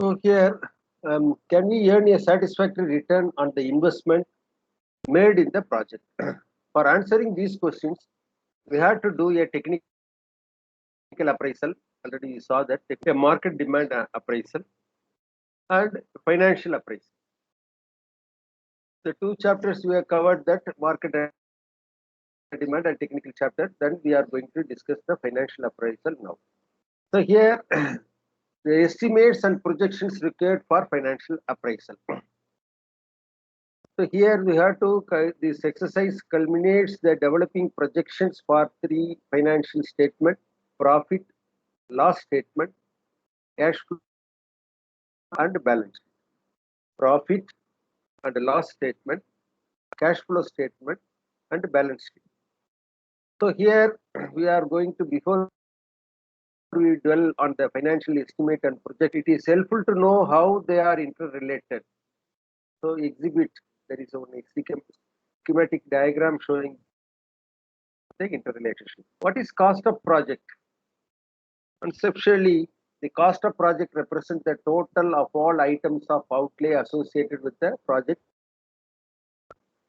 So here, can we earn a satisfactory return on the investment made in the project? For answering these questions, we had to do a technical appraisal. Already we saw that a market demand appraisal and financial appraisal. The two chapters we have covered, that market demand and technical chapter. Then we are going to discuss the financial appraisal now. So here, the estimates and projections required for financial appraisal. So here we have to, this exercise culminates the developing projections for three financial statement: profit, loss statement, cash flow and balance sheet. Profit and loss statement, cash flow statement and balance sheet. So here we are going to, before we dwell on the financial estimate and project, it is helpful to know how they are interrelated. So exhibit, there is one schematic diagram showing the interrelationship. What is cost of project? Conceptually, the cost of project represents the total of all items of outlay associated with the project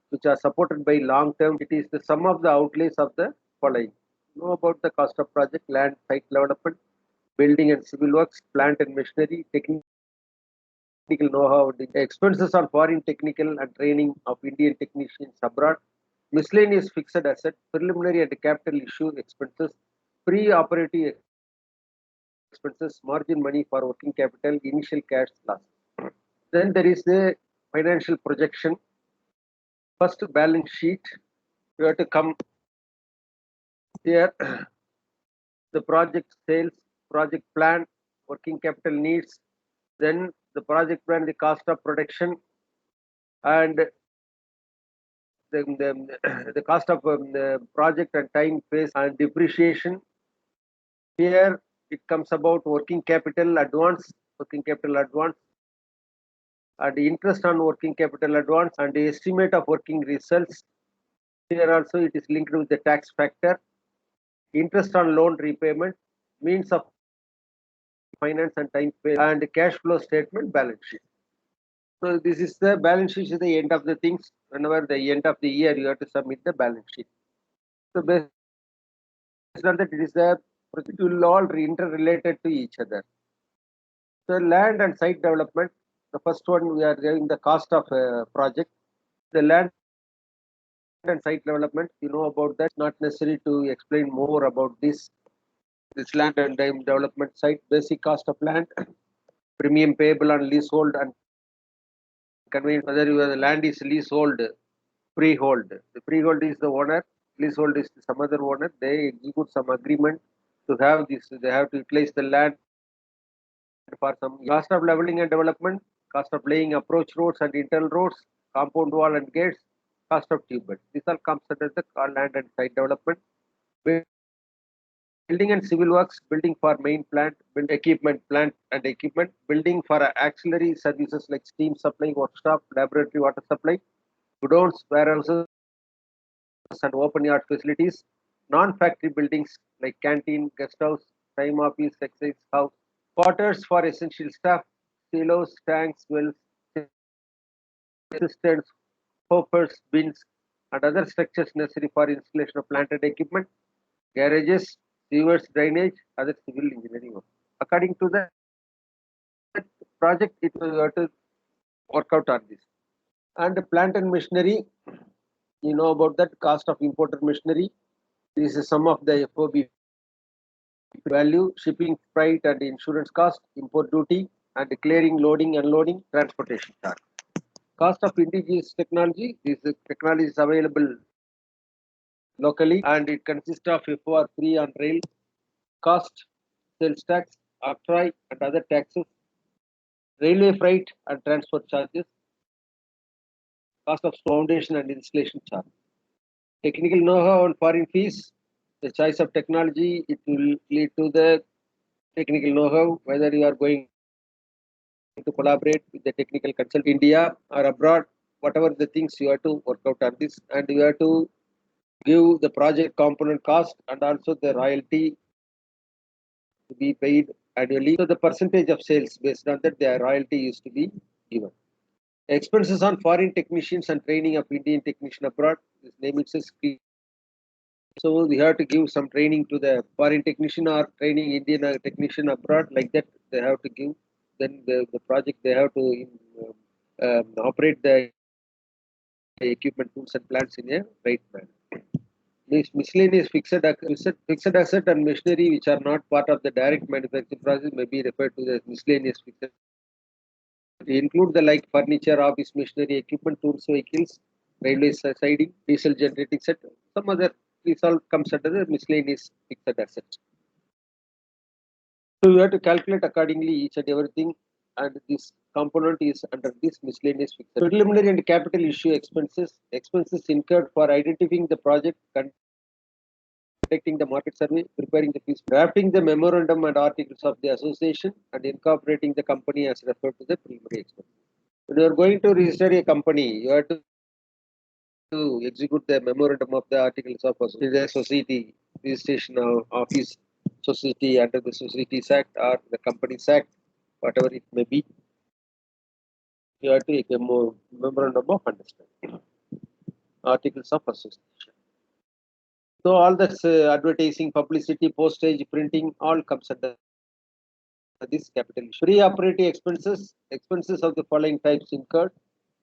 which are supported by long term. It is the sum of the outlays of the following. You know about the cost of project: land, site development, building and civil works, plant and machinery, technical know-how, the expenses on foreign technical and training of Indian technicians abroad, miscellaneous fixed asset, preliminary and capital issue expenses, pre-operative expenses, margin money for working capital, initial cash loss. Then there is the financial projection. First, balance sheet. You have to come here. The project sales, project plan, working capital needs, then the project plan, the cost of production, and the cost of the project and time phase and depreciation. Here it comes about working capital advance, and interest on working capital advance, and the estimate of working results. Here also it is linked with the tax factor, interest on loan repayment, means of finance and time phase, and cash flow statement, balance sheet. So this is the balance sheet, is the end of the things. Whenever the end of the year, you have to submit the balance sheet. So based on that, it is the project will all interrelated to each other. So land and site development. The first one, we are having the cost of project. The land and site development, you know about that. Not necessary to explain more about this. This land and development site, basic cost of land, premium payable on leasehold and conveyance. Whether the land is leasehold, freehold. The freehold is the owner, leasehold is some other owner. They execute some agreement to have this. They have to utilize the land for some cost of leveling and development, cost of laying approach roads and internal roads, compound wall and gates, cost of tube beds. This all comes under the land and site development. Building and civil works, building for main plant, build equipment, plant and equipment, building for auxiliary services like steam supply, workshop, laboratory, water supply, godowns, warehouses, and open yard facilities, non-factory buildings like canteen, guest house, time office, exercise house, quarters for essential staff, silos, tanks, wells, cisterns, hoppers, bins, and other structures necessary for installation of plant and equipment, garages, sewers, drainage, other civil engineering work. According to the project, it will have to work out on this. And the plant and machinery, you know about that cost of imported machinery. This is some of the FOB value, shipping, freight, and insurance cost, import duty, and clearing, loading, unloading, transportation charge. Cost of indigenous technology. This technology is available locally, and it consists of FOR free on rail, cost, sales tax, octroi, and other taxes, railway freight and transport charges, cost of foundation and installation charge. Technical know-how and foreign fees. The choice of technology, it will lead to the technical know-how, whether you are going to collaborate with the technical consult India or abroad, whatever the things you have to work out on this, and you have to give the project component cost and also the royalty to be paid annually. So the percentage of sales based on that, their royalty is to be given. Expenses on foreign technicians and training of Indian technician abroad. This name itself. So we have to give some training to the foreign technician or training Indian technician abroad. Like that, they have to give. Then the project they have to operate the equipment, tools, and plants in a right manner. Miscellaneous fixed asset and machinery which are not part of the direct manufacturing process may be referred to as miscellaneous fixed. They include the like furniture, office machinery, equipment, tools, vehicles, railway siding, diesel generating set, some other. This all comes under the miscellaneous fixed assets. So you have to calculate accordingly each and everything, and this component is under this miscellaneous fixed. Preliminary and capital issue expenses incurred for identifying the project, conducting the market survey, preparing the fees, drafting the memorandum and articles of the association, and incorporating the company as referred to the preliminary expenses. When you are going to register a company, you have to execute the memorandum of the articles of the society, registration of office, society under the Societies Act or the Companies Act, whatever it may be. You have to make a memorandum of understanding, articles of association. So all that's advertising, publicity, postage, printing, all comes under this capital issue. Pre-operating expenses of the following types incurred: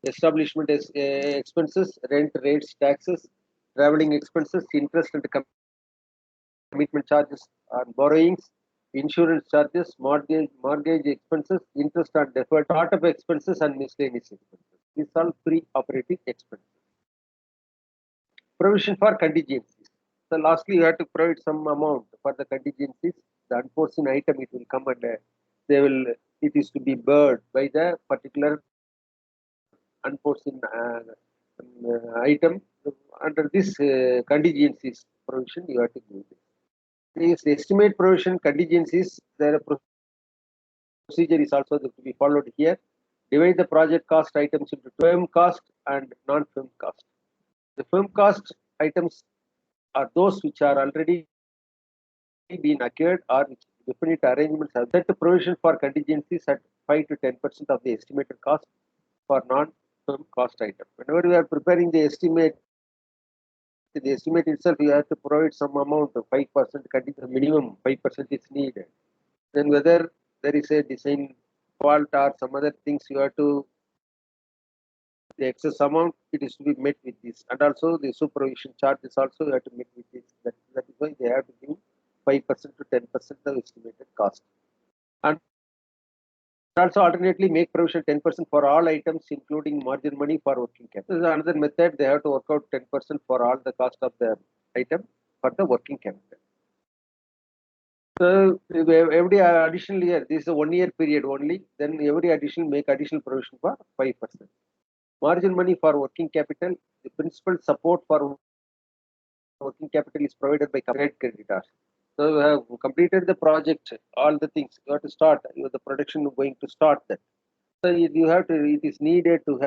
establishment expenses, rent, rates, taxes, traveling expenses, interest and commitment charges on borrowings, insurance charges, mortgage expenses, interest on deferred startup expenses, and miscellaneous expenses. These are pre-operating expenses. Provision for contingencies. So lastly, you have to provide some amount for the contingencies. The unforeseen item it will come and it is to be borne by the particular unforeseen item. Under this contingencies provision, you have to do this. These estimate provision contingencies, their procedure is also to be followed here. Divide the project cost items into firm cost and non-firm cost. The firm cost items are those which are already been acquired or which definite arrangements have set the provision for contingencies at 5 to 10% of the estimated cost for non-firm cost item. Whenever we are preparing the estimate itself, you have to provide some amount of 5% contingency, minimum 5% is needed. Then whether there is a design fault or some other things, you have to the excess amount it is to be met with this, and also the supervision charges also you have to meet with this. That is why they have to give 5% to 10% of estimated cost, and also alternately make provision 10% for all items including margin money for working capital. This is another method. They have to work out 10% for all the cost of the item for the working capital. So every additional year, this is a 1 year period only, then every additional make additional provision for 5%. Margin money for working capital, the principal support for working capital is provided by creditors. So you have completed the project, all the things, you have to start, the production is going to start that. So you have to, it is needed to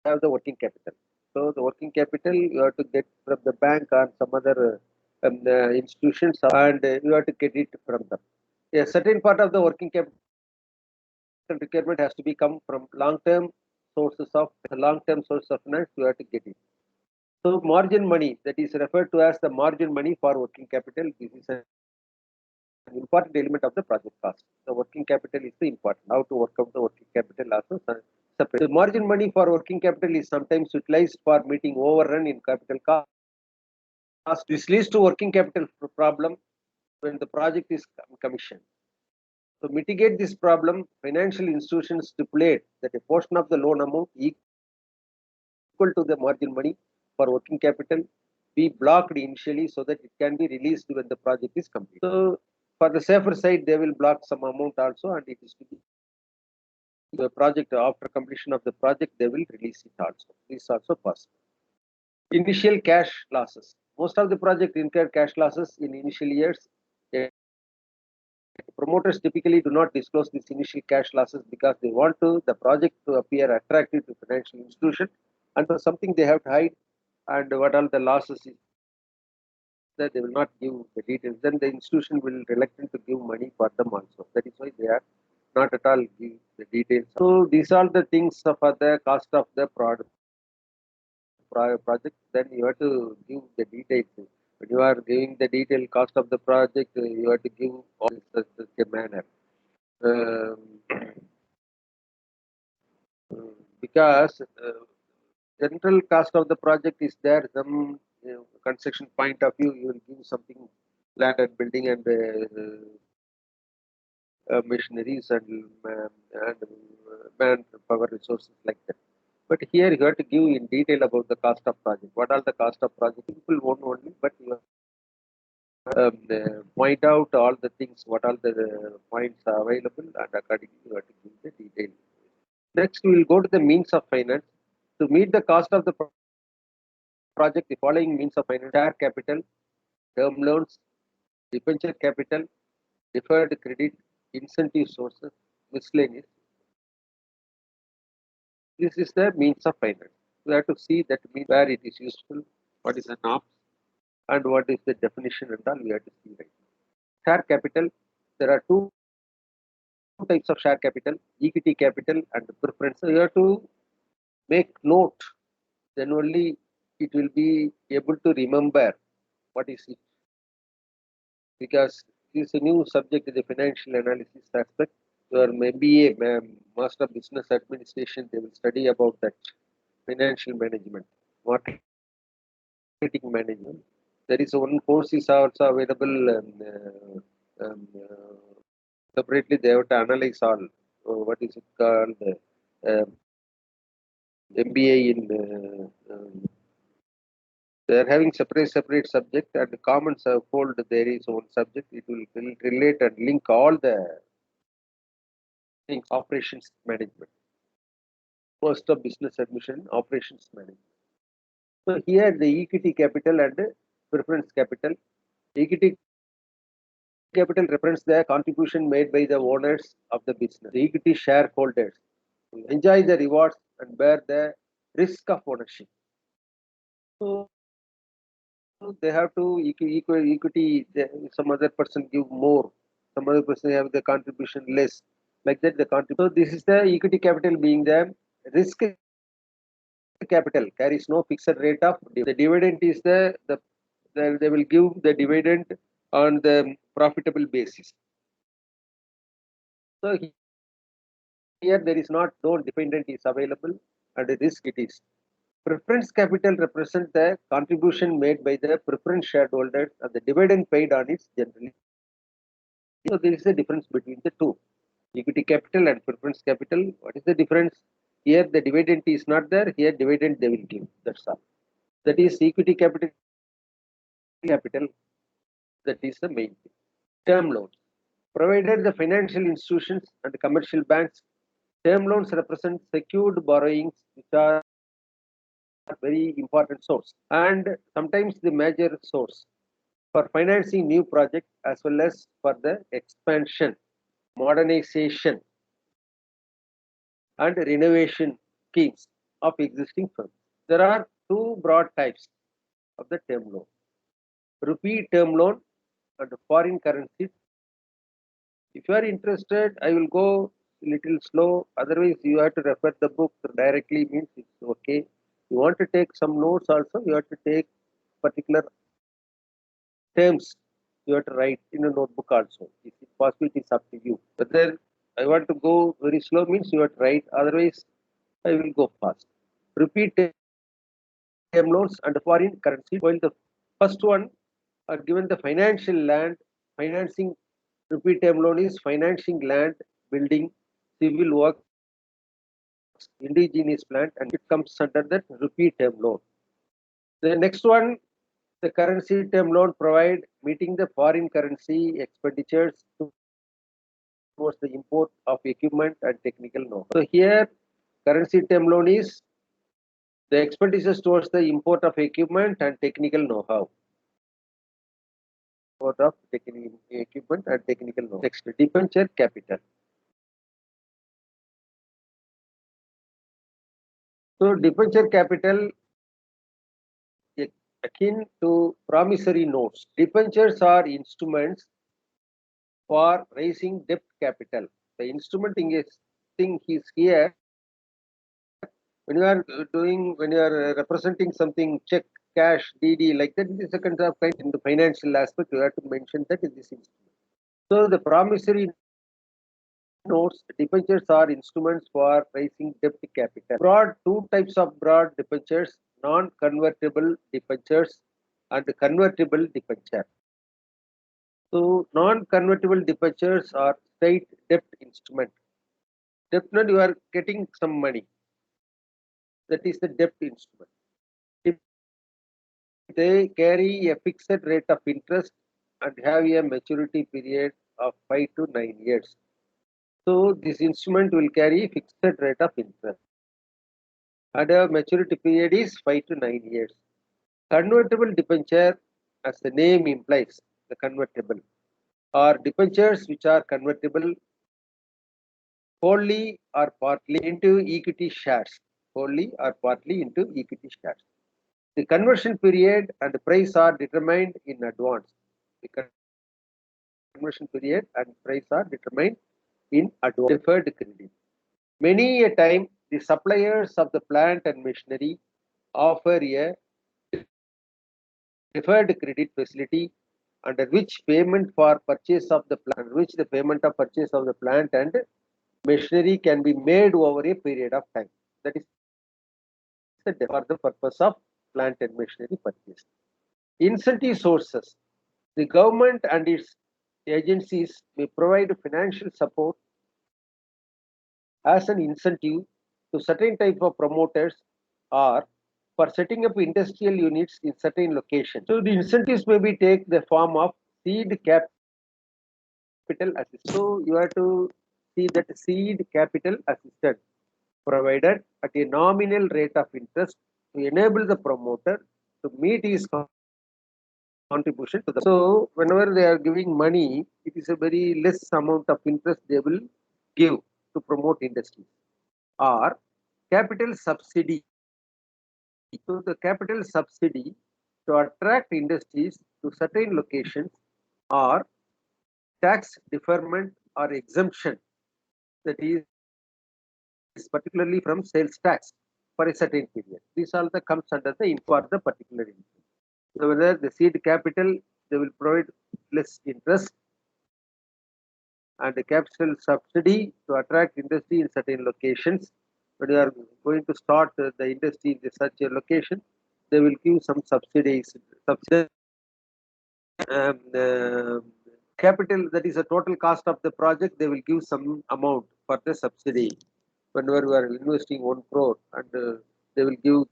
have the working capital. So the working capital you have to get from the bank or some other institutions, and you have to get it from them. A certain part of the working capital requirement has to be come from long-term sources of source of finance. You have to get it. So margin money, that is referred to as the margin money for working capital. This is an important element of the project cost. The working capital is the important. How to work out the working capital also separate. The margin money for working capital is sometimes utilized for meeting overrun in capital cost. This leads to working capital problem when the project is commissioned. To mitigate this problem, financial institutions stipulate that a portion of the loan amount equal to the margin money for working capital be blocked initially so that it can be released when the project is complete. So for the safer side, they will block some amount also, and it is to be the project after completion of the project, they will release it also. This is also possible. Initial cash losses. Most of the project incur cash losses in initial years. Promoters typically do not disclose these initial cash losses because they want the project to appear attractive to financial institution, and for something they have to hide, and what are the losses that they will not give the details. Then the institution will reluctant to give money for them also. That is why they are not at all give the details. So these are the things for the cost of the project. Then you have to give the details. When you are giving the detailed cost of the project, you have to give all such a manner. Um, because general cost of the project is there. Some construction point of view, you will give something land and building and machineries and manpower resources like that. But here you have to give in detail about the cost of project. What are the cost of project? People won't only, but you point out all the things, what all the points are available, and accordingly you have to give the detail. Next, we will go to the means of finance. To meet the cost of the project, the following means of finance: share capital, term loans, debenture capital, deferred credit, incentive sources, miscellaneous. This is the means of finance. We have to see that mean where it is useful, what is the norms, and what is the definition and all we have to see right now. Share capital, there are two types of share capital, equity capital and preference. So you have to make note, then only it will be able to remember what is it. Because this is a new subject in the financial analysis aspect. Your MBA, Master of Business Administration, they will study about that financial management, marketing management. There is one course is also available separately. They have to analyze all. What is it called? MBA in. They are having separate subject and common fold. There is one subject. It will relate and link all the things. Operations management. First of business admission, operations management. So here the equity capital and preference capital. Equity capital represents the contribution made by the owners of the business. The equity shareholders will enjoy the rewards and bear the risk of ownership. So they have to equity. Some other person give more. Some other person have the contribution less. Like that, the contribution. So this is the equity capital being the risk capital carries no fixed rate of the dividend is they will give the dividend on the profitable basis. So here there is no dependent is available and the risk it is. Preference capital represents the contribution made by the preference shareholders and the dividend paid on it generally. So there is a difference between the two. Equity capital and preference capital. What is the difference? Here the dividend is not there, here dividend they will give. That's all. That is equity capital that is the main thing. Term loans. Provided the financial institutions and commercial banks, term loans represent secured borrowings which are very important source and sometimes the major source for financing new projects as well as for the expansion, modernization and renovation schemes of existing firms. There are two broad types of the term loan. Rupee term loan and foreign currency. If you are interested, I will go little slow. Otherwise, you have to refer the book directly. Means it's okay. You want to take some notes also. You have to take particular terms. You have to write in a notebook also. If it's possible, it is up to you. But then I want to go very slow. Means you have to write. Otherwise, I will go fast. Repeat term loans and foreign currency. While the first one are given the financial land financing. Repeat term loan is financing land, building, civil work, indigenous plant, and it comes under that rupee term loan. The next one, the currency term loan provide meeting the foreign currency expenditures towards the import of equipment and technical know-how. So here, currency term loan is the expenditures towards the import of equipment and technical know-how. Import of technical equipment and technical know-how. Next, debenture capital. So debenture capital akin to promissory notes. Debentures are instruments for raising debt capital. The instrument thing is here when you are when you are representing something, check, cash, DD, like that. This is a kind of in the financial aspect. You have to mention that in this instrument. So the promissory notes, debentures are instruments for raising debt capital. Two types of broad debentures: non-convertible debentures and convertible debenture. So non-convertible debentures are straight debt instrument. Definitely you are getting some money. That is the debt instrument. If they carry a fixed rate of interest and have a maturity period of 5 to 9 years. So this instrument will carry fixed rate of interest. And a maturity period is 5 to 9 years. Convertible debenture, as the name implies, the convertible, are debentures which are convertible wholly or partly into equity shares. Wholly or partly into equity shares. The conversion period and the price are determined in advance. The conversion period and price are determined in advance. Deferred credit. Many a time, the suppliers of the plant and machinery offer a deferred credit facility under which payment for purchase of the plant, and machinery can be made over a period of time. That is for the purpose of plant and machinery purchase. Incentive sources. The government and its agencies may provide financial support as an incentive to certain type of promoters or for setting up industrial units in certain locations. So the incentives may be take the form of seed capital assistance. So you have to see that seed capital assistance provided at a nominal rate of interest to enable the promoter to meet his contribution to the. So whenever they are giving money, it is a very less amount of interest they will give to promote industry. Or capital subsidy. So the capital subsidy to attract industries to certain locations, or tax deferment or exemption, that is particularly from sales tax for a certain period. This all the comes under the for the particular interest. So whether the seed capital, they will provide less interest, and the capital subsidy to attract industry in certain locations. When you are going to start the industry in such a location, they will give some subsidies. Capital, that is the total cost of the project, they will give some amount for the subsidy. Whenever you are investing 1 crore, and they will give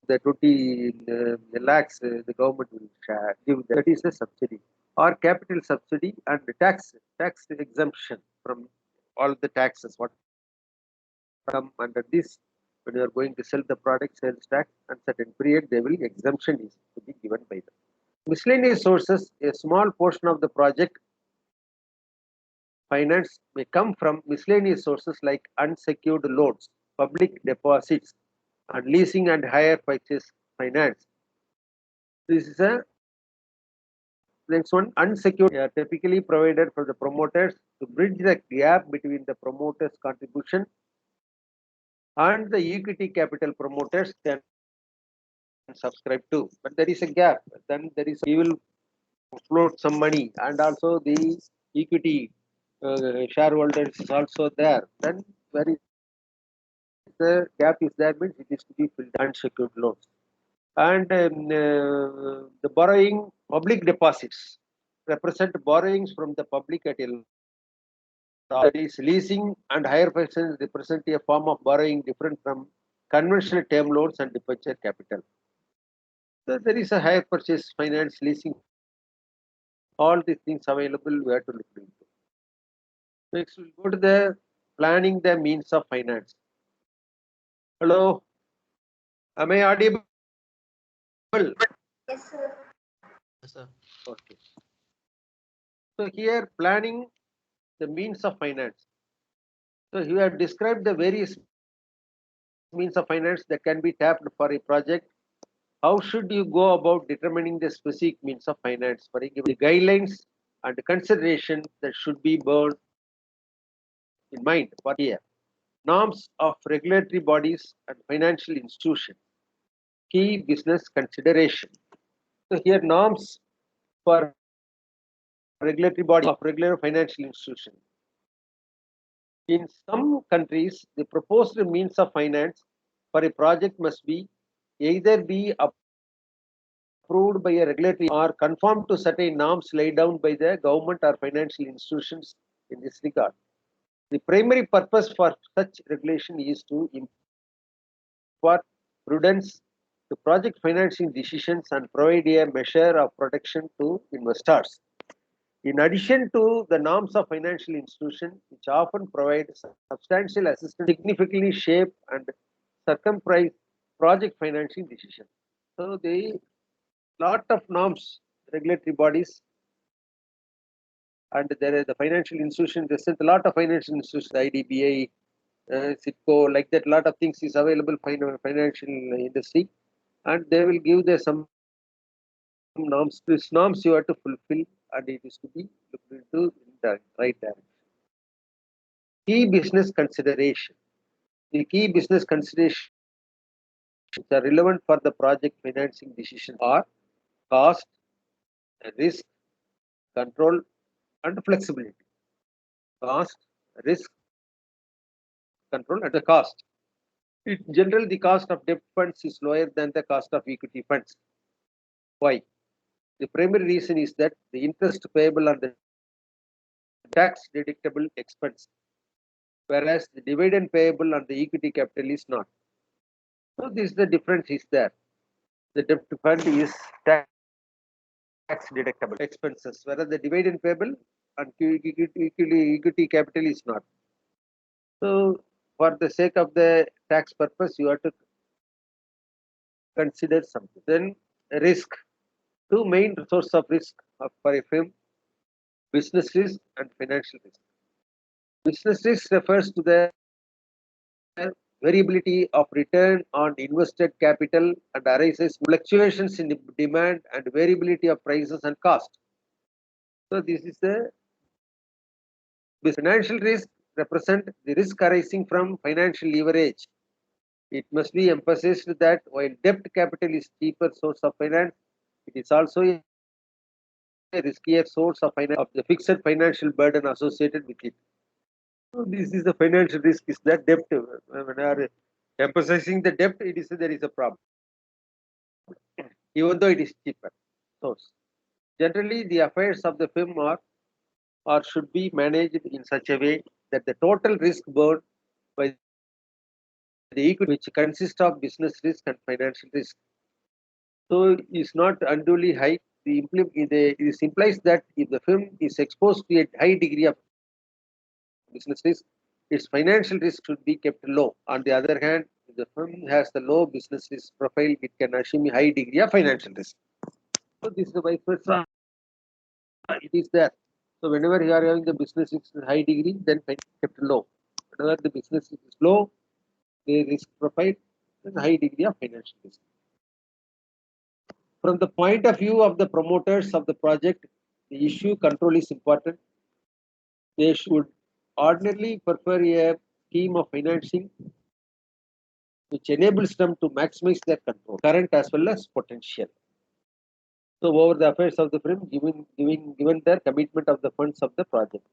the 20 lakhs, the government will give that is a subsidy, or capital subsidy and tax exemption from all the taxes what come under this. When you are going to sell the product, sales tax, and certain period, they will exemption is to be given by them. Miscellaneous sources, a small portion of the project finance may come from miscellaneous sources like unsecured loans, public deposits, and leasing and hire purchase finance. This is a next one. Unsecured are typically provided for the promoters to bridge the gap between the promoters' contribution and the equity capital promoters can subscribe to. But there is a gap. Then there is, he will float some money, and also the equity shareholders is also there. Then where is the gap is there, means it is to be filled unsecured loans. And the borrowing, public deposits represent borrowings from the public at a, that is leasing and hire purchase represent a form of borrowing different from conventional term loans and debenture capital. So there is a hire purchase finance, leasing, all these things available, we have to look into. Next, we'll go to the planning the means of finance. Hello, am I audible? Yes, sir. Yes, sir. Okay. So here, planning the means of finance. So you have described the various means of finance that can be tapped for a project How should you go about determining the specific means of finance for a given guidelines and consideration that should be borne in mind for here? Norms of regulatory bodies and financial institutions. Key business consideration. So here norms for regulatory body of regular financial institution. In some countries, the proposed means of finance for a project must be either be approved by a regulatory or conform to certain norms laid down by the government or financial institutions in this regard. The primary purpose for such regulation is to impart prudence to project financing decisions and provide a measure of protection to investors. In addition to the norms of financial institutions, which often provide substantial assistance, significantly shape and circumscribe project financing decisions. So, the lot of norms, regulatory bodies, and there is the financial institution. There's a lot of financial institutions, IDBI, CITCO, like that. Lot of things is available financial industry, and they will give the some norms. These norms you have to fulfill, and it is to be looked into in the right direction. Key business consideration. The key business considerations are relevant for the project financing decision are cost, risk, control, and flexibility. Cost, risk, control, and the cost. In general, the cost of debt funds is lower than the cost of equity funds. Why? The primary reason is that the interest payable on the tax deductible expense, whereas the dividend payable on the equity capital is not. So this the difference is there. The debt fund is tax deductible expenses, whereas the dividend payable and equity capital is not. So for the sake of the tax purpose, you have to consider something. Then risk. Two main sources of risk for a firm: business risk and financial risk. Business risk refers to the variability of return on invested capital and arises fluctuations in demand and variability of prices and cost. So this is the financial risk represent the risk arising from financial leverage. It must be emphasized that while debt capital is cheaper source of finance, it is also a riskier source of finance of the fixed financial burden associated with it. So this is the financial risk is that debt. When we are emphasizing the debt, it is there is a problem, even though it is cheaper source. Generally, the affairs of the firm are or should be managed in such a way that the total risk borne by the equity, which consists of business risk and financial risk, so is not unduly high. This implies that if the firm is exposed to a high degree of business risk, its financial risk should be kept low. On the other hand, if the firm has the low business risk profile, it can assume a high degree of financial risk. So this is the vice versa. It is there. So whenever you are having the business risk in high degree, then kept low. Whenever the business risk is low, the risk profile is high degree of financial risk. From the point of view of the promoters of the project, the issue control is important. They should ordinarily prefer a scheme of financing which enables them to maximize their control, current as well as potential. So over the affairs of the firm, given their commitment of the funds of the project.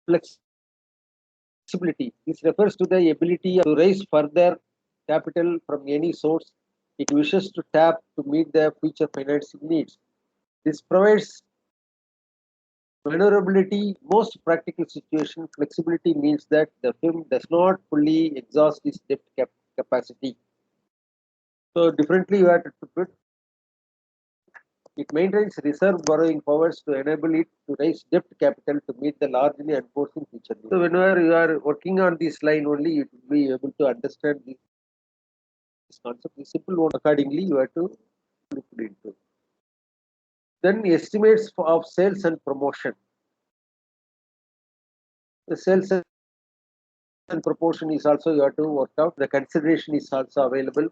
Flexibility. This refers to the ability to raise further capital from any source it wishes to tap to meet their future financing needs. This provides vulnerability. Most practical situation, flexibility means that the firm does not fully exhaust its debt capacity. So differently you have to put it maintains reserve borrowing powers to enable it to raise debt capital to meet the largely unforeseen future needs. So whenever you are working on this line only, you will be able to understand this concept. The simple one accordingly you have to look into. Then estimates of sales and promotion. The sales and proportion is also you have to work out. The consideration is also available.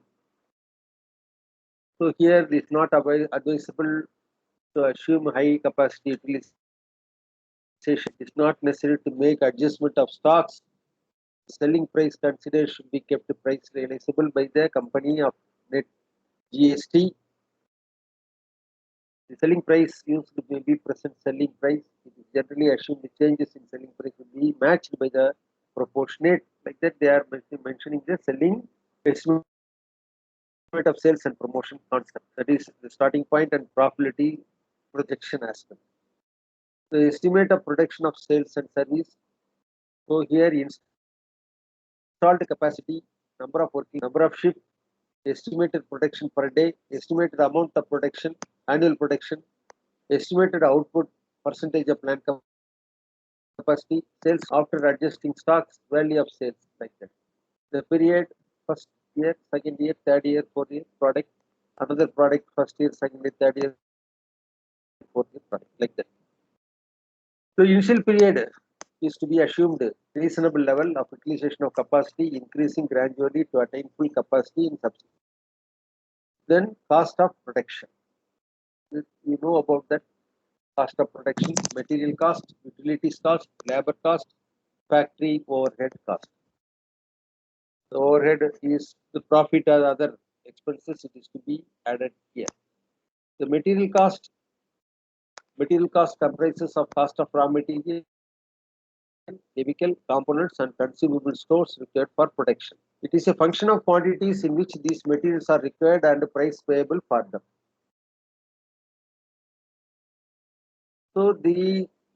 So here it is not advisable to assume high capacity utilization. It's not necessary to make adjustment of stocks. Selling price considered should be kept price realizable by the company of net GST. The selling price used may be present selling price. It is generally assumed the changes in selling price will be matched by the proportionate. Like that, they are mentioning the selling estimate of sales and promotion concept. That is the starting point and profitability projection as well. The estimate of production of sales and service. So here installed capacity, number of working, number of shifts, estimated production per day, estimated amount of production, annual production, estimated output, percentage of plant capacity, sales after adjusting stocks, value of sales, like that. The period, first year, second year, third year, fourth year, product, another product, first year, second year, third year, fourth year, product, like that. So initial period is to be assumed reasonable level of utilization of capacity, increasing gradually to attain full capacity in subsequent. Then cost of production. You know about that cost of production, material cost, utilities cost, labor cost, factory overhead cost. The overhead is the profit or other expenses, it is to be added here. The material cost comprises of cost of raw material, chemical components and consumable stores required for production. It is a function of quantities in which these materials are required and the price payable for them. So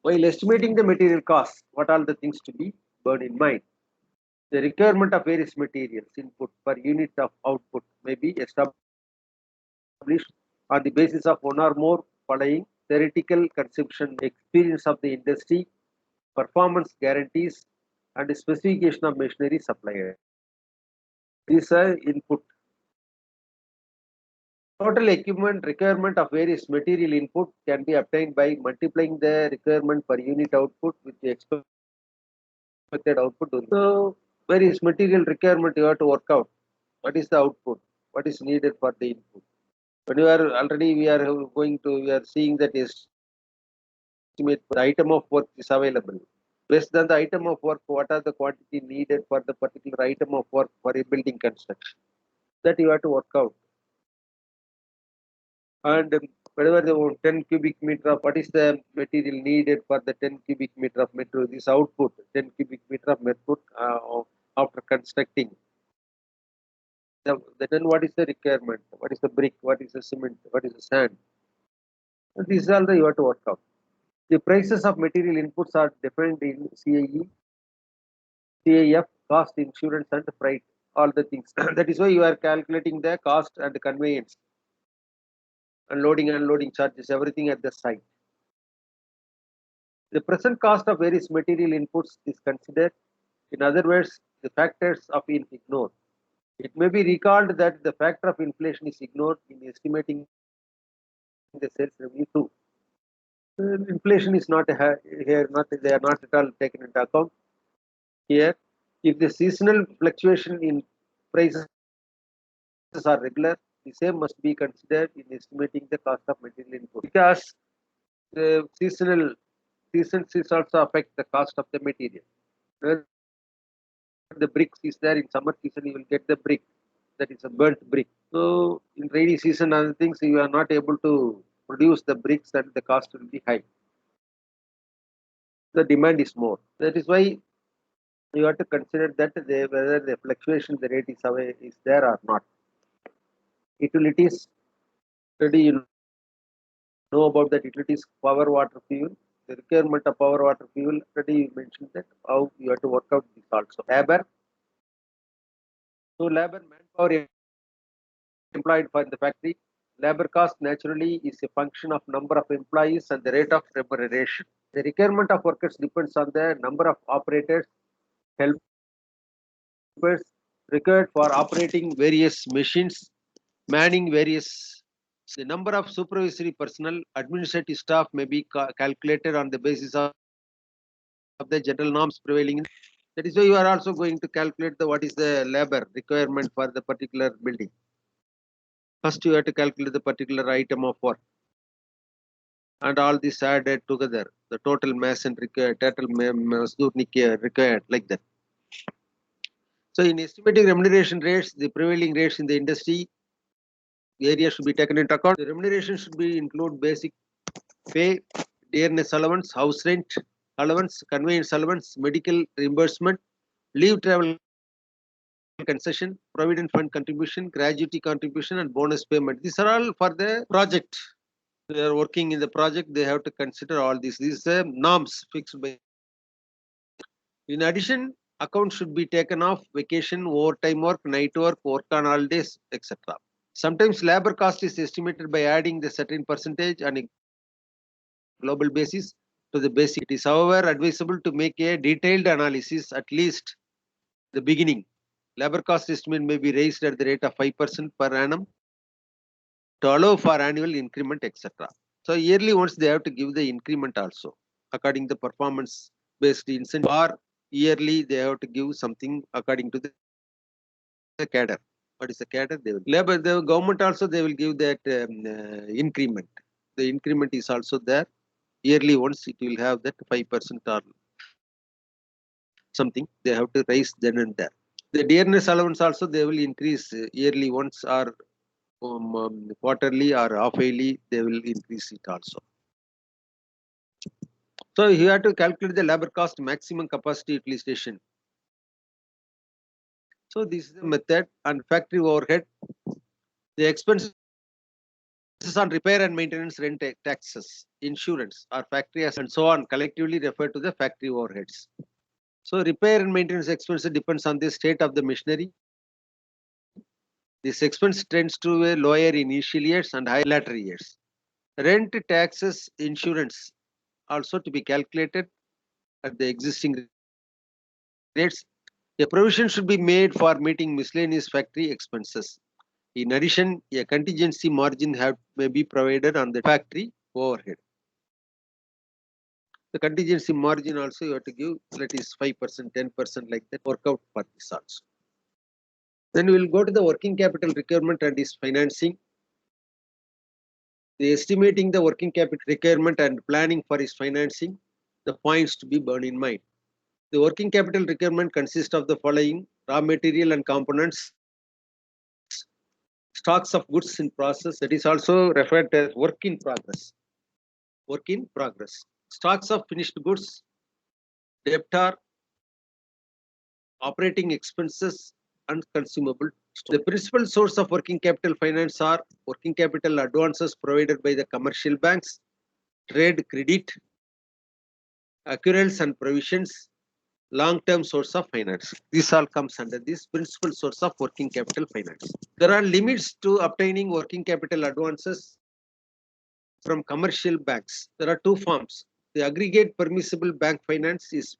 while estimating the material costs, what are the things to be borne in mind? The requirement of various materials input per unit of output may be established on the basis of one or more following theoretical conception, experience of the industry, performance guarantees, and specification of machinery supplier. These are input. Total equipment requirement of various material input can be obtained by multiplying the requirement per unit output with the expected output. So, various material requirement you have to work out. What is the output? What is needed for the input? When you are already, we are seeing that estimate the item of work is available. Based on the item of work, what are the quantity needed for the particular item of work for a building construction? That you have to work out. And whatever the 10 cubic meter of what is the material needed for the 10 cubic meter of material, this output, 10 cubic meter of material after constructing. Then what is the requirement? What is the brick? What is the cement? What is the sand? And these are the you have to work out. The prices of material inputs are defined in CAE, CAF, cost, insurance, and freight. All the things. That is why you are calculating the cost and the conveyance, unloading, unloading charges, everything at the site. The present cost of various material inputs is considered. In other words, the factors of ignored. It may be recalled that the factor of inflation is ignored in estimating the sales revenue too. Inflation is not here, they are not at all taken into account here. If the seasonal fluctuation in prices are regular, the same must be considered in estimating the cost of material input because the seasons also affect the cost of the material. The bricks is there in summer season, you will get the brick that is a burnt brick. So in rainy season, other things you are not able to produce the bricks and the cost will be high. The demand is more. That is why you have to consider that whether the fluctuation the rate is there or not. Utilities, study you know about that utilities, power, water, fuel. The requirement of power, water, fuel. Study you mentioned that how you have to work out this also. Labor. So labor manpower employed for the factory. Labor cost naturally is a function of number of employees and the rate of remuneration. The requirement of workers depends on the number of operators, helpers required for operating various machines, manning various. The number of supervisory personnel, administrative staff may be calculated on the basis of the general norms prevailing. That is why you are also going to calculate what is the labor requirement for the particular building. First, you have to calculate the particular item of work, and all this added together, the total mass and required, total required, like that. So, in estimating remuneration rates, the prevailing rates in the industry area should be taken into account. The remuneration should be include basic pay, dearness allowance, house rent allowance, conveyance allowance, medical reimbursement, leave travel concession, provident fund contribution, gratuity contribution, and bonus payment. These are all for the project. They are working in the project. They have to consider all these. These are norms fixed by. In addition, accounts should be taken off vacation, overtime work, night work on holidays, etc. Sometimes labor cost is estimated by adding the certain percentage on a global basis to the basic. It is, however, advisable to make a detailed analysis at least the beginning. Labor cost estimate may be raised at the rate of 5% per annum to allow for annual increment, etc. So yearly once they have to give the increment also according to performance based incentive, or yearly they have to give something according to the cadre. What is the cadre? They will labor. The government also they will give that increment. The increment is also there. Yearly once it will have that 5% or something. They have to raise then and there. The dearness allowance also they will increase yearly once, or quarterly or half yearly they will increase it also. So you have to calculate the labor cost maximum capacity utilization. So this is the method. And factory overhead, the expenses on repair and maintenance, rent, taxes, insurance, or factory and so on collectively refer to the factory overheads. So repair and maintenance expenses depends on the state of the machinery. This expense tends to be lower in initial years and higher later years. Rent, taxes, insurance also to be calculated at the existing rates. A provision should be made for meeting miscellaneous factory expenses. In addition, a contingency margin may be provided on the factory overhead. The contingency margin also you have to give, that is 5%, 10%, like that, work out for this also. Then we will go to the working capital requirement and its financing. The estimating the working capital requirement and planning for its financing, the points to be borne in mind. The working capital requirement consists of the following: raw material and components, stocks of goods in process, that is also referred as work in progress. Work in progress. Stocks of finished goods, debtor, operating expenses, and consumable. The principal source of working capital finance are working capital advances provided by the commercial banks, trade credit, accruals and provisions, long-term source of finance. This all comes under this principal source of working capital finance. There are limits to obtaining working capital advances from commercial banks. There are two forms. The aggregate permissible bank finance is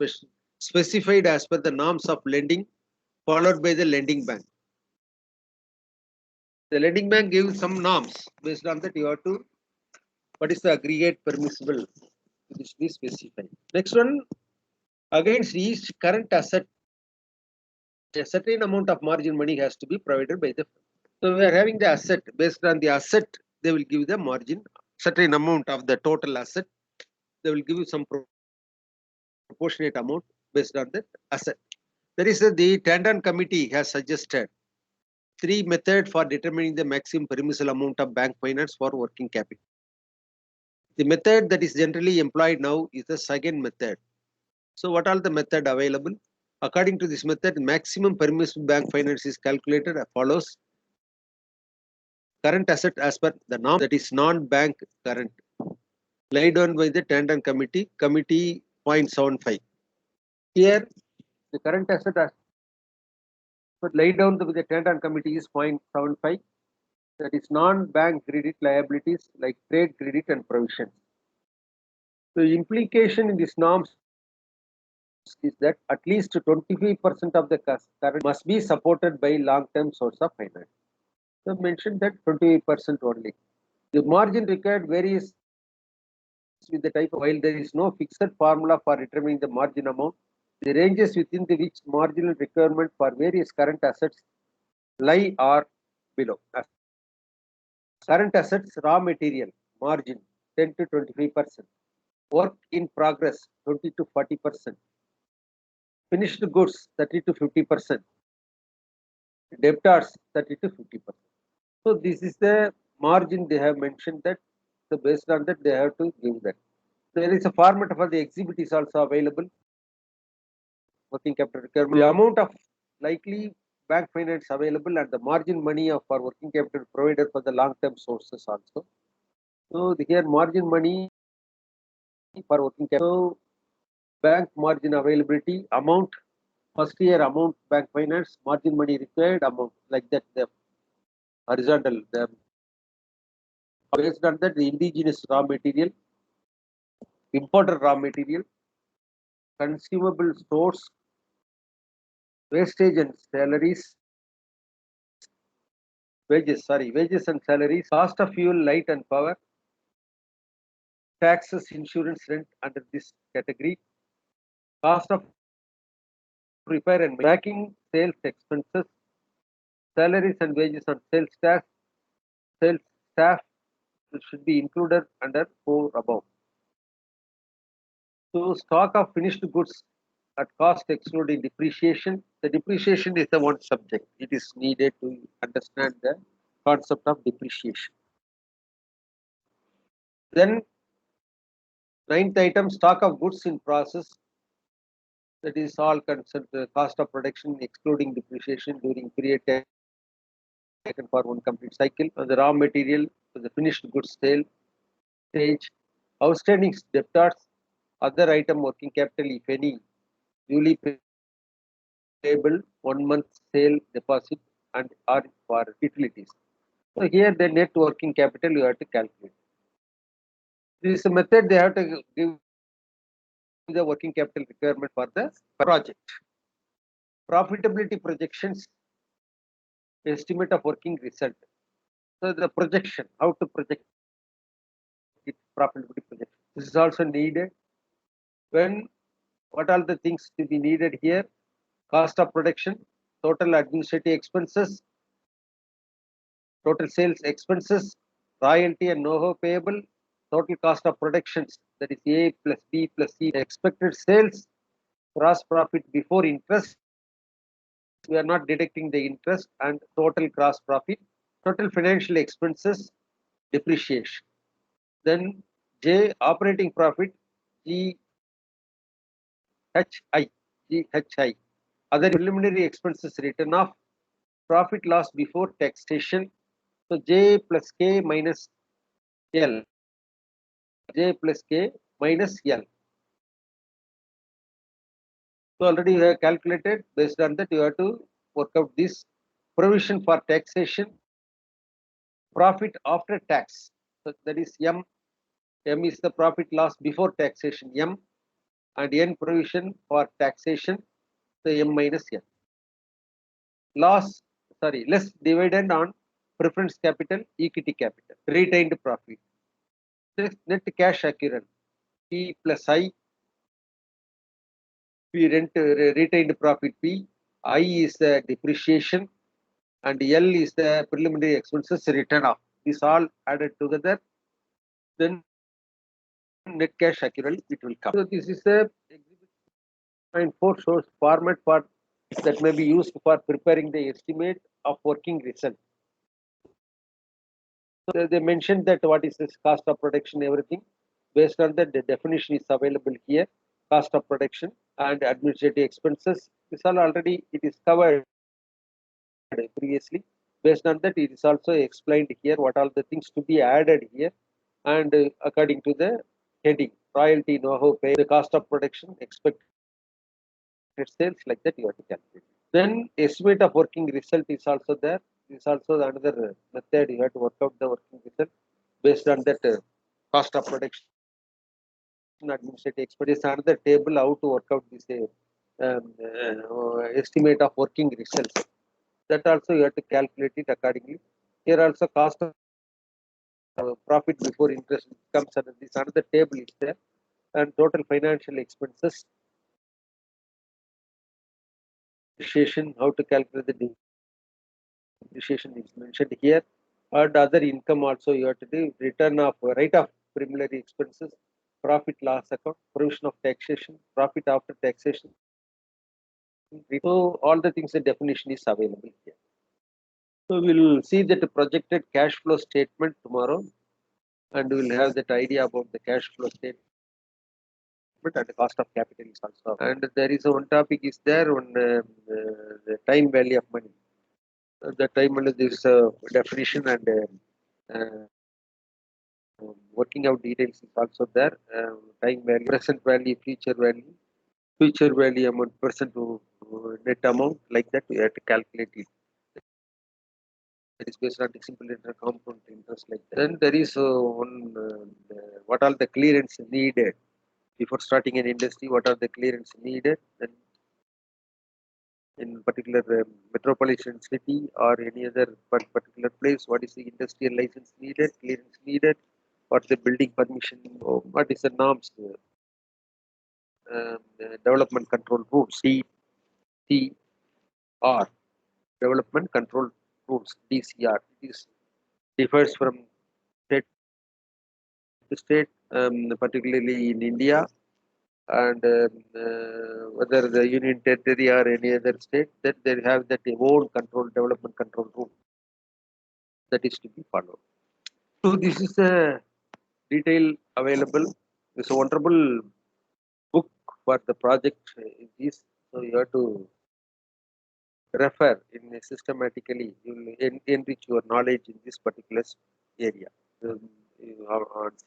specified as per the norms of lending, followed by the lending bank. The lending bank gives some norms. Based on that, you have to, what is the aggregate permissible? It should be specified. Next one, against each current asset, a certain amount of margin money has to be provided by the firm. So we are having the asset. Based on the asset, they will give the margin, certain amount of the total asset. They will give you some proportionate amount based on the asset. There is the Tandon committee has suggested three methods for determining the maximum permissible amount of bank finance for working capital. The method that is generally employed now is the second method. So what are the method available? According to this method, maximum permissible bank finance is calculated as follows. Current asset as per the norm, that is non-bank current, laid down by the Tandon committee, committee 0.75. Here, the current asset as laid down by the Tandon committee is 0.75. That is non-bank credit liabilities like trade credit and provisions. The implication in these norms is that at least 25% of the current must be supported by long-term source of finance. So mentioned that 28% only. The margin required varies with the type. While there is no fixed formula for determining the margin amount, the ranges within which marginal requirement for various current assets lie are below. Current assets, raw material, margin 10 to 25%. Work in progress 20 to 40%. Finished goods 30 to 50%. Debtors 30 to 50%. So this is the margin they have mentioned that. So based on that, they have to give that. There is a format for the exhibit is also available. Working capital requirement. The amount of likely bank finance available and the margin money of our working capital provided for the long-term sources also. So here margin money for working capital. So bank margin availability amount, first year amount bank finance, margin money required amount, like that the horizontal. Based on that, the indigenous raw material, imported raw material, consumable stores, wastage and salaries, wages and salaries, cost of fuel, light and power, taxes, insurance, rent under this category, cost of repair and tracking, sales expenses, salaries and wages on sales staff should be included under 4 above. So stock of finished goods at cost excluding depreciation. The depreciation is the one subject. It is needed to understand the concept of depreciation. Then ninth item, stock of goods in process. That is all concerned the cost of production excluding depreciation during period taken for one complete cycle. The raw material for the finished goods sale stage. Outstanding debtors, other item working capital if any, duly payable 1 month sale deposit and or for utilities. So here the net working capital you have to calculate. This is a method they have to give the working capital requirement for the project. Profitability projections, estimate of working result. So the projection, how to project it, profitability projection. This is also needed. When what are the things to be needed here? Cost of production, total administrative expenses, total sales expenses, royalty and know-how payable, total cost of productions, that is A plus B plus C, expected sales, gross profit before interest, we are not deducting the interest, and total gross profit, total financial expenses, depreciation. Then J, operating profit, GHI, GHI, other preliminary expenses written off, profit loss before taxation. So J plus K minus L, J plus K minus L. So already you have calculated. Based on that, you have to work out this provision for taxation, profit after tax. So that is M. M is the profit loss before taxation, M, and N provision for taxation, so M minus N. Less dividend on preference capital, equity capital, retained profit. Net cash accrual, P plus I, P retained profit P, I is the depreciation, and L is the preliminary expenses written off. This all added together, then net cash accrual it will come. So this is the exhibit 4 source format for that may be used for preparing the estimate of working result. So they mentioned that what is this cost of production, everything. Based on that, the definition is available here. Cost of production and administrative expenses. This all already it is covered previously. Based on that, it is also explained here what all the things to be added here, and according to the heading, royalty, know-how, pay, the cost of production, expected sales, like that you have to calculate. Then estimate of working result is also there. This is also another method you have to work out the working result based on that cost of production, administrative expenses. Another table how to work out this estimate of working results. That also you have to calculate it accordingly. Here also cost of profit before interest comes under this. Another table is there, and total financial expenses, depreciation, how to calculate the depreciation is mentioned here, and other income also you have to do, return of right of preliminary expenses, profit loss account, provision of taxation, profit after taxation. So all the things, the definition is available here. So we'll see that the projected cash flow statement tomorrow, and we'll have that idea about the cash flow statement and the cost of capital is also. And there is one topic is there on the time value of money. The time value, this definition and working out details is also there. Time value, present value, future value amount, present to net amount, like that we have to calculate it. That is based on the simple interest, compound interest, like that. Then there is one what are the clearance needed before starting an industry? What are the clearance needed? Then in particular metropolitan city or any other particular place, what is the industrial license needed, clearance needed, what the building permission, what is the norms, development control rules, DCR, development control rules, DCR. It is differs from state to state, particularly in India, and whether the union territory or any other state, that they have that own control, development control rule that is to be followed. So this is a detail available. It's a wonderful book for the project. Is so you have to refer in systematically. You will enrich your knowledge in this particular area.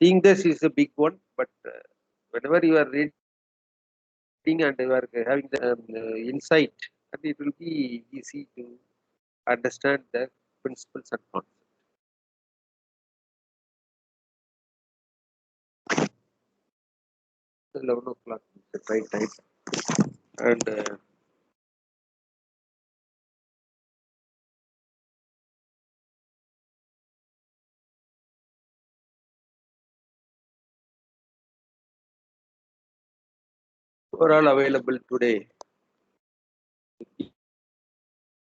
Seeing this is a big one, but whenever you are reading and you are having the insight, and it will be easy to understand the principles and concepts. 11 o'clock is the right time, and overall available today.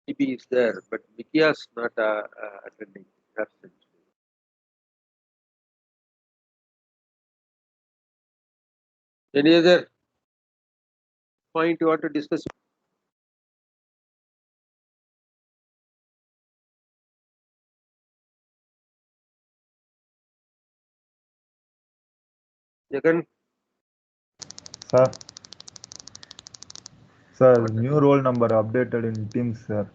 TB is there, but Vikia's not attending. Absent. Any other point you want to discuss? Jagan, Sir, sir, what? new roll number updated in Teams, sir.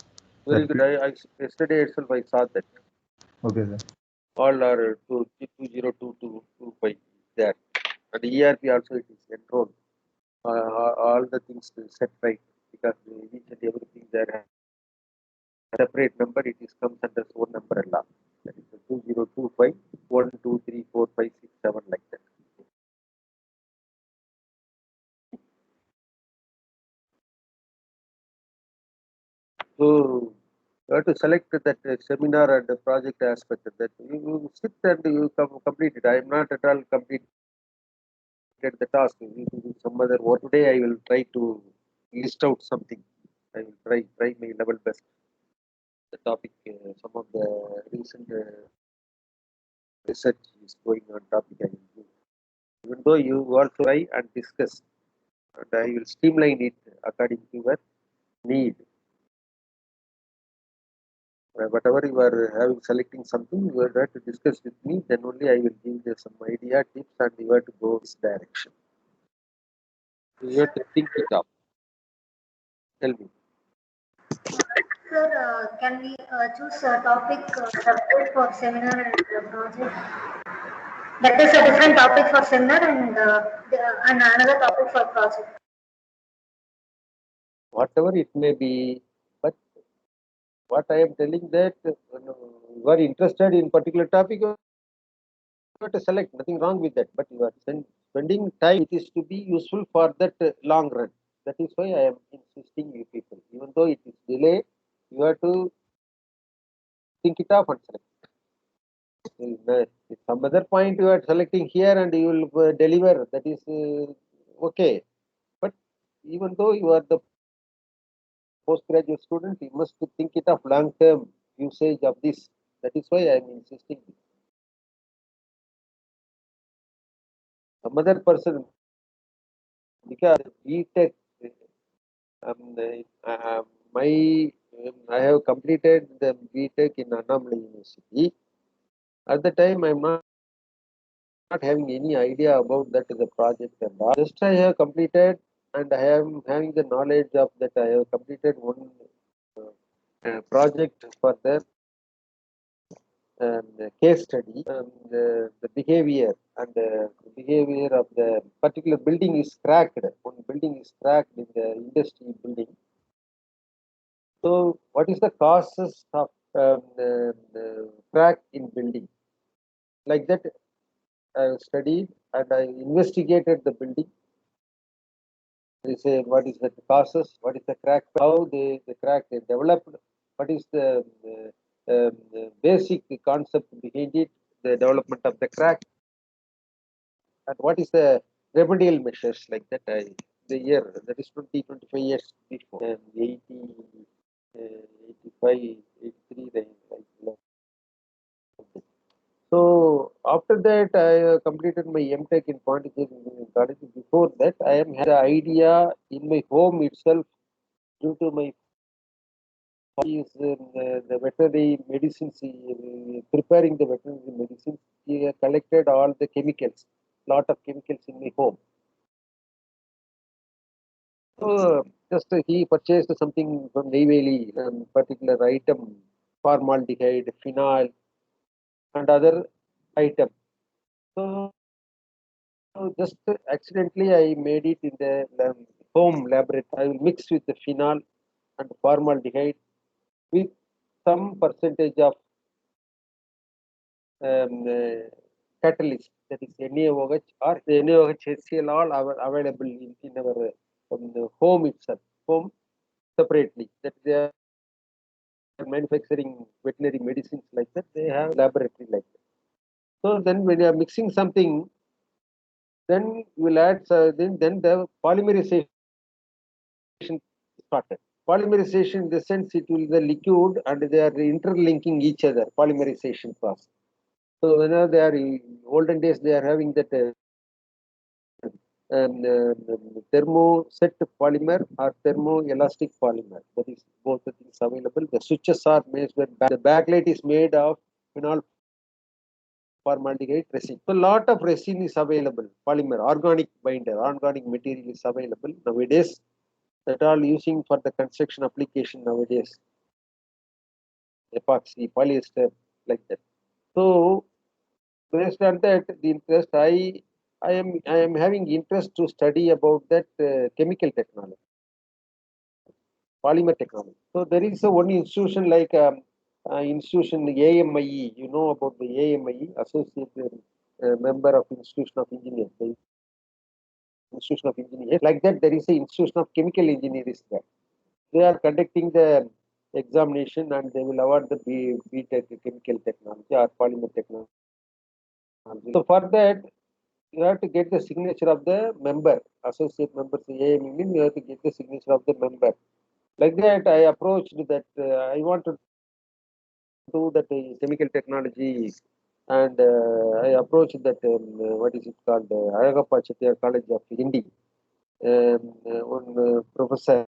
Very That good. Yesterday itself I saw that okay, sir. all are 202225 there, and ERP also it is enrolled. All the things set right because each and everything there has a separate number. It is comes under one umbrella. That is 2025 1 2 3 4 5 6 7 like that. So you have to select that seminar and the project aspect of that. You sit and you complete it. I am not at all completed the task. You need to do some other. What today I will try to list out something. I will try my level best. The topic, some of the recent research is going on topic I will do. Even though you also try and discuss, and I will streamline it according to your need. Whatever you are having selecting something, you are there to discuss with me. Then only I will give you some idea, tips, and you have to go this direction. So you have to think it up. Tell me. Sir, can we choose a topic separate for seminar and project? That is a different topic for seminar and another topic for project. Whatever it may be, but what I am telling that you are interested in particular topic, you have to select. Nothing wrong with that. But you are spending time. It is to be useful for that long run. That is why I am insisting you people. Even though it is delay, you have to think it up and select. If some other point you are selecting here and you will deliver, that is okay. But even though you are the postgraduate student, you must think it of long term usage of this. That is why I am insisting. Some other person, because BTech, um, uh, my I have completed the BTech in Annamalai University. At the time, I am not having any idea about that the project and all. Just I have completed, and I am having the knowledge of that. I have completed one project for the case study. The behavior and the behavior of the particular building is cracked. One building is cracked in the industry building. So, what is the causes of crack in building? Like that, I studied and I investigated the building. They say what is the causes, what is the crack, how the crack is developed, what is the basic concept behind it, the development of the crack, and what is the remedial measures like that. The year that is 25 years before, 80, 85, 83, like. So after that, I completed my MTech in Pondicherry Engineering College. Before that, I am had the idea in my home itself due to my is the veterinary medicines, preparing the veterinary medicines. He collected all the chemicals, lot of chemicals in my home. So just he purchased something from Neyveli, particular item, formaldehyde, phenol, and other item. So just accidentally I made it in the home laboratory. I will mix with the phenol and formaldehyde with some percentage of catalyst, that is NaOH or NaOH HCl, all available in our home itself, home separately. That they are manufacturing veterinary medicines like that, they have laboratory like that. So then when you are mixing something, then you will add, then the polymerization started. Polymerization in the sense it will be the liquid and they are interlinking each other, polymerization process. So whenever they are in olden days, they are having that thermoset polymer or thermoelastic polymer. That is both the things available. The switches are made with the backlight is made of phenol formaldehyde resin. So lot of resin is available. Polymer, organic binder, organic material is available nowadays. That all using for the construction application nowadays. Epoxy, polyester, like that. So based on that, the interest I am having interest to study about that chemical technology, polymer technology. So there is one institution like institution AMIE. You know about the AMIE, Associated Member of Institution of Engineers. The Institution of Engineers. Like that, there is a Institution of Chemical Engineers there. They are conducting the examination and they will award the BTech chemical technology or polymer technology. So for that, you have to get the signature of the member, associate members. AME means you have to get the signature of the member. Like that, I approached that I want to do that chemical technology, and I approached that what is it called, Ayagappa Chettiar College of Hindi, one professor.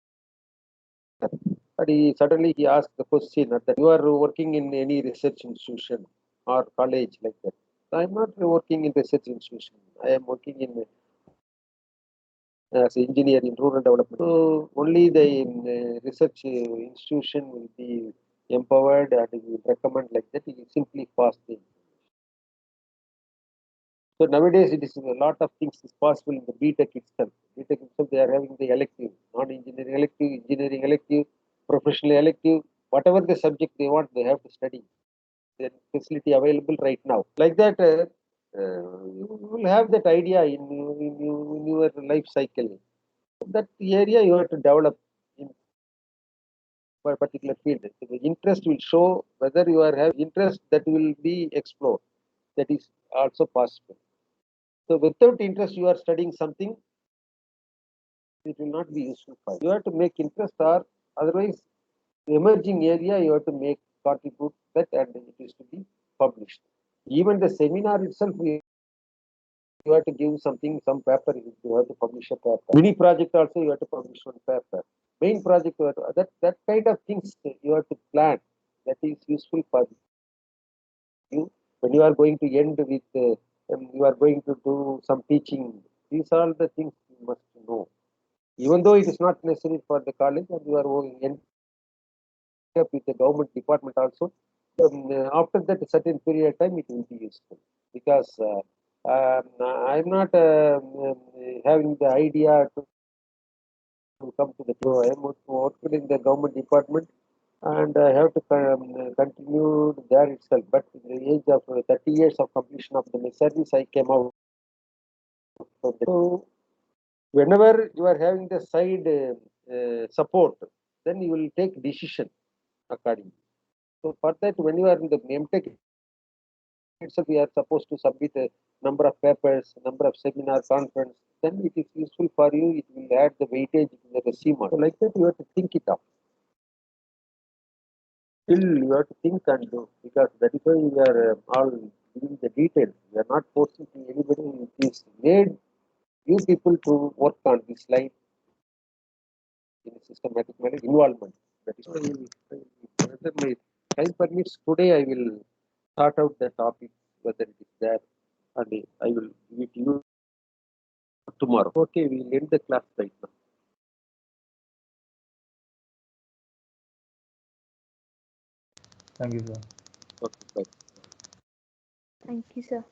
But he asked the question that you are working in any research institution or college like that. I am not working in research institution. I am working in as an engineer in rural development. So only the research institution will be empowered and will recommend like that. You simply pass the. So nowadays it is a lot of things is possible in the BTech itself. BTech itself they are having the elective, non-engineering elective, engineering elective, professional elective, whatever the subject they want, they have to study. There is facility available right now. Like that, you will have that idea in your life cycle. That area you have to develop in for a particular field. So the interest will show whether you are have interest that will be explored. That is also possible. So without interest, you are studying something, it will not be useful for you. You have to make interest, or otherwise, the emerging area you have to make contribute that and it is to be published. Even the seminar itself, you have to give something, some paper, you have to publish a paper. Mini project also, you have to publish one paper. Main project, you have to, that kind of things you have to plan. That is useful for you when you are going to end with, you are going to do some teaching. These are all the things you must know. Even though it is not necessary for the college, and you are end up with the government department also, after that a certain period of time it will be useful because I'm not having the idea to come to the pro. I am working in the government department and I have to continue there itself. But in the age of 30 years of completion of the service, I came out from the. So whenever you are having the side support, then you will take decision accordingly. So for that, when you are in the MTech itself, we are supposed to submit a number of papers, number of seminar conference. Then it is useful for you. It will add the weightage in the resume. So like that, you have to think it up. Still, you have to think and do because that is why we are all giving the details. We are not forcing anybody. It is made you people to work on this line in a systematic manner, involvement. That is why whether my time permits today, I will sort out the topic whether it is there, and I will give it to you tomorrow. Okay, we will end the class right now. Thank you, sir. Okay, bye. Thank you, sir.